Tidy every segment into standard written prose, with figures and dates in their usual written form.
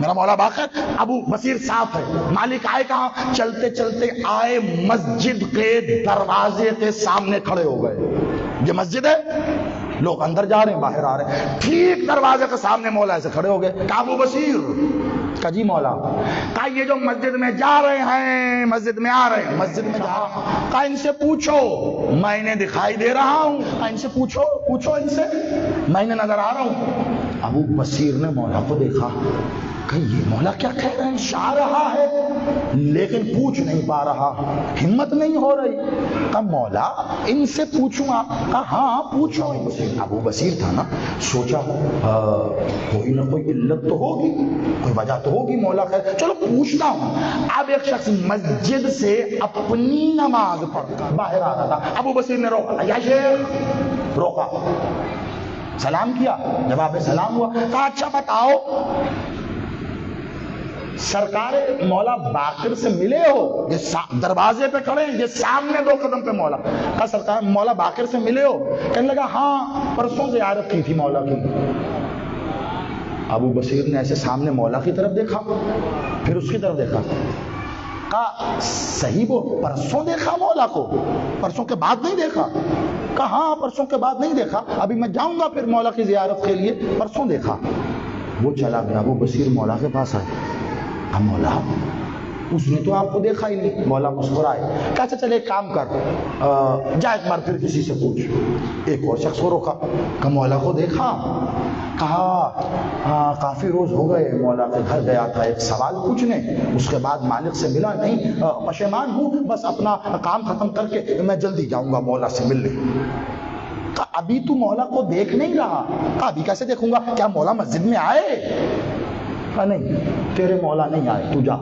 میرا مولا باقر ابو بصیر صاف ہے. مالک آئے کہاں؟ چلتے چلتے آئے مسجد کے دروازے کے سامنے کھڑے ہو گئے. یہ مسجد ہے, لوگ اندر جا رہے ہیں باہر آ رہے ہیں, ٹھیک دروازے کے سامنے مولا ایسے کھڑے ہو گئے. کہا ابو بصیر. کہا جی مولا. کہا یہ جو مسجد میں جا رہے ہیں, مسجد میں آ رہے ہیں, مسجد میں جا رہے ہیں, کہا ان سے پوچھو میں انہیں دکھائی دے رہا ہوں. کہا ان سے پوچھو ان سے, میں انہیں نظر آ رہا ہوں. ابو بصیر نے مولا کو دیکھا, کہ یہ مولا کیا کہہ رہے ہیں, شاہ رہا ہے لیکن پوچھ نہیں پا رہا, ہمت نہیں ہو رہی. کہا مولا ان سے پوچھوں آپ؟ کہا ہاں پوچھو. ابو بصیر تھا نا, سوچا کوئی نہ کوئی علت تو ہوگی, کوئی وجہ تو ہوگی, مولا خیر چلو پوچھتا ہوں. اب ایک شخص مسجد سے اپنی نماز پڑھ کر باہر آ رہا تھا. ابو بصیر نے روکا, یا شیخ, روکا, سلام کیا, جواب سلام ہوا. کہا اچھا بتاؤ سرکار مولا باقر سے ملے ہو؟ یہ دروازے پہ کھڑے ہیں, یہ سامنے 2 قدم پہ مولا. کہا سرکار مولا باقر سے ملے ہو؟ کہنے لگا ہاں پرسوں زیارت کی تھی مولا کی. ابو بصیر نے ایسے سامنے مولا کی طرف دیکھا, پھر اس کی طرف دیکھا. کہا صحیح وہ پرسوں دیکھا مولا کو, پرسوں کے بعد نہیں دیکھا؟ کہا ہاں پرسوں کے بعد نہیں دیکھا, ابھی میں جاؤں گا پھر مولا کی زیارت کے لیے, پرسوں دیکھا. وہ چلا گیا. ابو بصیر مولا کے پاس آئے. مولا اس نے تو آپ کو دیکھا ہی نہیں. مولا مسکرائے. کہا اچھا چلے ایک کام کر, جا ایک بار پھر کسی سے پوچھ. ایک اور شخص کو روکا. کہ مولا کو دیکھا؟ کہا کافی روز ہو گئے, مولا کے گھر گیا تھا ایک سوال پوچھنے, اس کے بعد مالک سے ملا نہیں, پشیمان ہوں, بس اپنا کام ختم کر کے میں جلدی جاؤں گا مولا سے ملنے. کہا ابھی تو مولا کو دیکھ نہیں رہا؟ کہا ابھی کیسے دیکھوں گا, کیا مولا مسجد میں آئے؟ کہا نہیں تیرے مولا نہیں آئے, تو جا.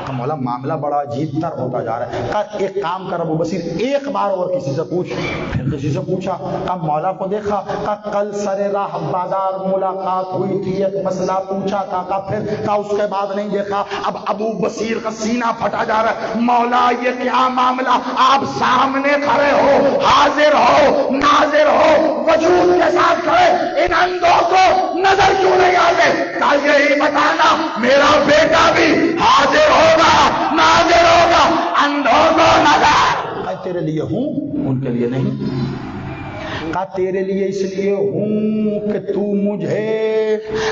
کہ مولا معاملہ بڑا عجیب تر ہوتا جا رہا ہے. کہا ایک کام کر ابو بصیر, ایک بار اور کسی سے پوچھ. پھر کسی سے پوچھا. کہا مولا کو دیکھا؟ کہا کل سر راہ بازار ملاقات ہوئی تھی, ایک مسئلہ پوچھا تھا. کہا پھر؟ کہا اس کے بعد نہیں دیکھا. اب ابو بصیر کا سینہ پھٹا جا رہا ہے. مولا یہ کیا معاملہ, آپ سامنے کھڑے ہو, حاضر ہو, ناظر ہو, وجود کے ساتھ کھڑے, ان اندھوں کو نظر کیوں نہیں آتے؟ کہا یہی بتانا میرا بیٹا بھی حاضر ہوگا, ناظر ہوگا, اندھوں کو نظر. میں تیرے لیے ہوں, ان کے لیے نہیں. کہا تیرے لیے اس لیے ہوں کہ تو مجھے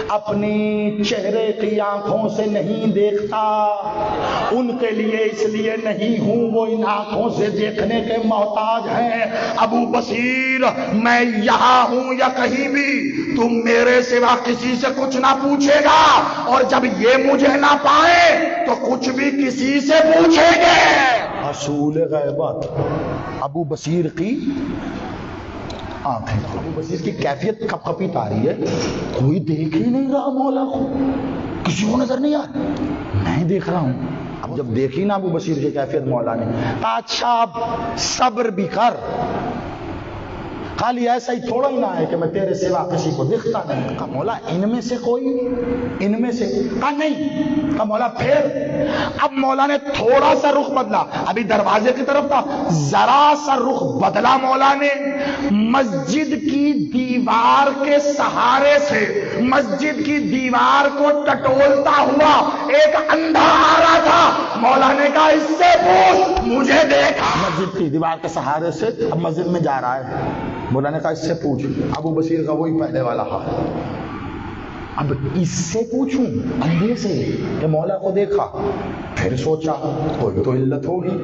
اپنی چہرے کی آنکھوں سے نہیں دیکھتا, ان کے لیے اس لیے نہیں ہوں, وہ ان آنکھوں سے دیکھنے کے محتاج ہیں. ابو بصیر میں یہاں ہوں یا کہیں بھی, تم میرے سوا کسی سے کچھ نہ پوچھے گا, اور جب یہ مجھے نہ پائے تو کچھ بھی کسی سے پوچھیں گے. اصول غیبت. ابو بصیر کی آنکھیں, ابو بصیر کی کیفیت کپ کپی تاری ہے, کوئی دیکھ ہی نہیں رہا مولا کو, کسی کو نظر نہیں آ رہا, میں دیکھ رہا ہوں. اب جب دیکھی نا ابو بصیر کی کیفیت مولا نے, اچھا اب صبر بھی کر, خالی ایسا ہی تھوڑا ہی نہ ہے کہ میں تیرے سوا کسی کو دیکھتا نہیں. کہا مولا ان میں سے کوئی, ان میں سے؟ کہا نہیں. کہا مولا پھر؟ اب مولا نے تھوڑا سا رخ بدلا, ابھی دروازے کی طرف تھا, ذرا سا رخ بدلا مولا نے, مسجد کی دیوار کے سہارے سے مسجد کی دیوار کو ٹٹولتا ہوا ایک اندھا آ رہا تھا. مولا نے کہا اس سے پوچھ, مجھے دیکھا. مسجد کی دیوار کے سہارے سے اب مسجد میں جا رہا ہے. مولا نے کہا اس سے پوچھ. ابو بصیر کا وہی پہلے والا حال, اب اس سے پوچھوں اندھے سے کہ مولا کو دیکھا. پھر سوچا کوئی تو علت ہوگی,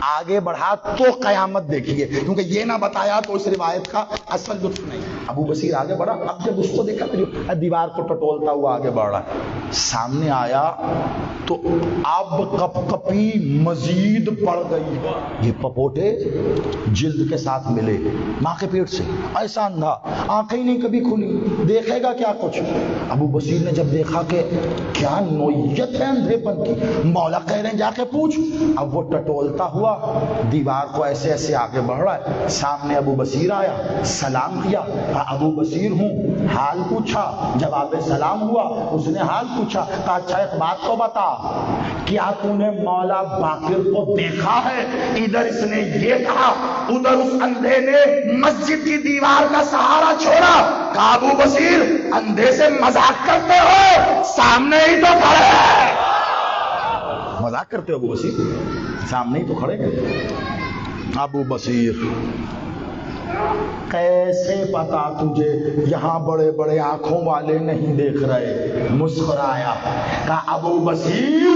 آگے بڑھا تو قیامت دیکھیے, کیونکہ یہ نہ بتایا تو اس روایت کا اصل لطف نہیں. ابو بصیر آگے بڑھا, اب جب اس کو دیکھا تو دیوار کو ٹٹولتا ہوا آگے بڑھ رہا ہے, سامنے آیا تو اب کپ کپی مزید بڑھ گئی. یہ پپوٹے جلد کے ساتھ ملے ماں کے پیٹ سے, ایسا اندھا, آنکھیں نہیں کبھی کھلی, دیکھے گا کیا کچھ. ابو بصیر نے جب دیکھا کہ کیا نوعیت ہے اندھے پن کی, مولا کہہ رہے ہیں جا کے پوچھ. اب وہ ٹٹولتا ہوا دیوار کو ایسے ایسے آگے بڑھ رہا ہے. سامنے ابو بصیر آیا, سلام کیا, ابو بصیر ہوں, حال پوچھا, جواب سلام ہوا. اس نے حال پوچھا, کہا اچھا ایک بات تو بتا, کیا تو نے مولا باقر کو دیکھا ہے؟ ادھر اس نے یہ کہا, ادھر اس اندھے نے مسجد کی دیوار کا سہارا چھوڑا. کہا ابو بصیر اندھے سے مذاق کرتے ہو, سامنے ہی تو کھڑے ہیں. مذاق کرتے ہو ابو بصیر؟ سامنے ہی تو کھڑے ہیں. ابو بصیر کیسے پتا تجھے یہاں بڑے بڑے آنکھوں والے نہیں دیکھ رہے؟ مسکرایا. کہا ابو بصیر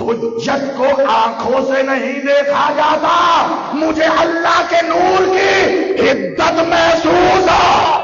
حجت کو آنکھوں سے نہیں دیکھا جاتا، مجھے اللہ کے نور کی حدت محسوس ہو.